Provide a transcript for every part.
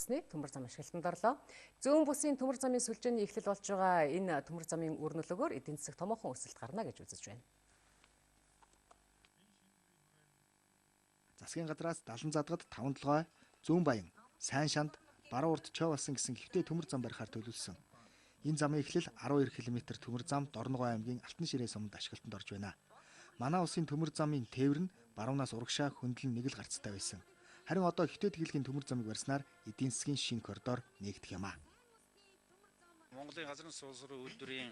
үндэсний төмөр зам ашиглалтанд орлоо. Зүүн бүсийн төмөр замын сүлжээний эхлэл болж байгаа энэ төмөр замын үр нөлөөгөөр эдийн засаг томоохон өсөлт гарна гэж үзэж байна. Засгийн газраас Далан задгад 5 толгой, Зүүн Баян, Сайн шанд, Баруун урд Чойвалсан гэсэн хэвтэй төмөр зам барихаар төлөвлөсөн. Энэ замын эхлэл 12 км төмөр зам Дорногой аймгийн Алтан ширээ суманд ашиглалтанд орж байна. Манай улсын төмөр замын тээвэр нь баруунаас урагшаа хөндлөн нэг л гарцтай байсан. Харин одоо хэвтэй тэглэгийн төмөр замыг барьснаар эдийн засгийн шинэ коридор нээгдэх юм а. Монголын газрын суулсрын үйлдвэрийн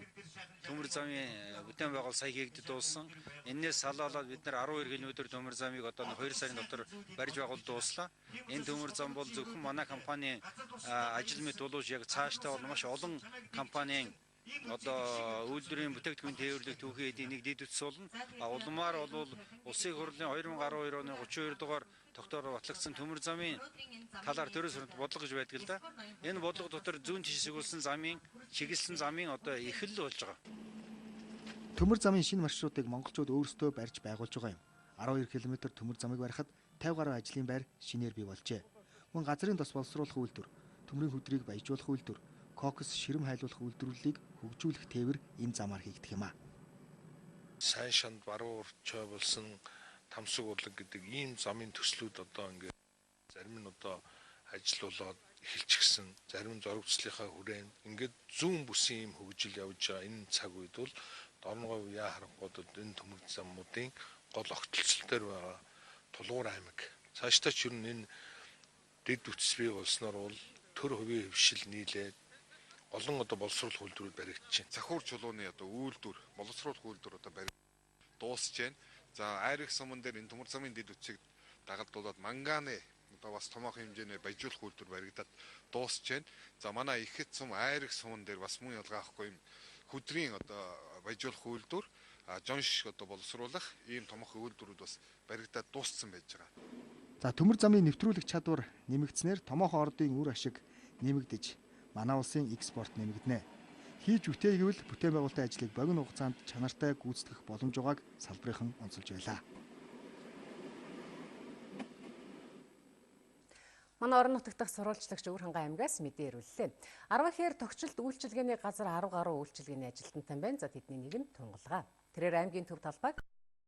төмөр замын бүтээн байгуул сая хийгдэж дууссан. Энээс салаалаад бид нар 12 км төмөр замыг одоо 2 сарын дотор барьж байгуул дууслаа. Энэ төмөр зам бол зөвхөн манай компани ажил мэт болооч яг цаашдаа бол маш олон компанийн одоо үйлдвэрийн бүтээгдэхүүн тээвэрлэх түүхий эдийн нэг дэдвэц болно. Улмаар бол улсын хурлын 2012 оны 32 дугаар тогтоороор батлагдсан төмөр замын талаар төрөөс хөрөнд бодлого гэж байдаг л да. Энэ бодлого дотор зүүн тиш сэгүүлсэн замын чиглэсэн замын одоо эхлэл болж байгаа. Төмөр замын шинэ маршрутыг монголчууд өөрсдөө барьж байгуулж байгаа юм. 12 км төмөр замыг барихад 50 гаруй ажлын байр шинээр бий болжээ. Мөн газрын тос боловсруулах үйлдвэр, төмрийн хөдрийг баяжуулах үйлдвэр, кокс ширэм хайлуулах үйлдвэрлэлийг хөгжүүлэх тээвэр энэ замаар хийгдэх юм а. Сайн шанд, Баруун урд Чойвалсан, Тамсаг урлаг гэдэг ийм замын төслүүд одоо ингээд зарим нь одоо ажиллаулаад эхэлчихсэн, зарим нь зурагцлынхаа хүрээнд ингээд зүүн бүсийн юм хөгжил явж байгаа энэ цаг үед бол Дорногой яа харангуудад энэ төмөр замуудын гол огтлцол дээр байгаа Тулгуур аймаг. Цаашдаа ч юу энэ дэд үтс бий болсноор бол төр хувийн хөвшил нийлээд олон одоо боловсруулах үйлдвэрүүд баригдаж байна. Захуур чулууны одоо үйлдвэр, боловсруулах үйлдвэр одоо дуусж байна. За айрах суман дээр энэ төмөр замын дэд үтсийг дагалдуулаад манганы одоо бас томоохон хэмжээний баяжуулах үйлдвэр баригдаад дуусж байна. За манай ихэд сум айрах суман дээр бас мөн ялгаа авахгүй юм хөдрийн одоо баяжуулах үйлдвэр, жонш одоо боловсруулах ийм томоохон үйлдвэрүүд бас баригдаад дууссан байж байгаа. За төмөр замын нэвтрүүлэх чадвар нэмэгдснээр томоохон ордын үр ашиг нэмэгдэж манай улсын экспорт нэмэгдэнэ. Хийж бүтээгэвэл бүтээн байгуулалтын ажлыг богино хугацаанд чанартай гүйцэтгэх боломж байгааг салбарынхан онцолж байлаа. Манай орон нутагт дахь сурвалжлагч Өвөр хангай аймгаас мэдээ ирүүллээ. 10 ихээр тогтчлт үйлчилгээний газар 10 гаруй үйлчилгээний ажилтнтай байна. За тэдний нэг нь Тунгалгаа. Тэрээр аймгийн төв талбайг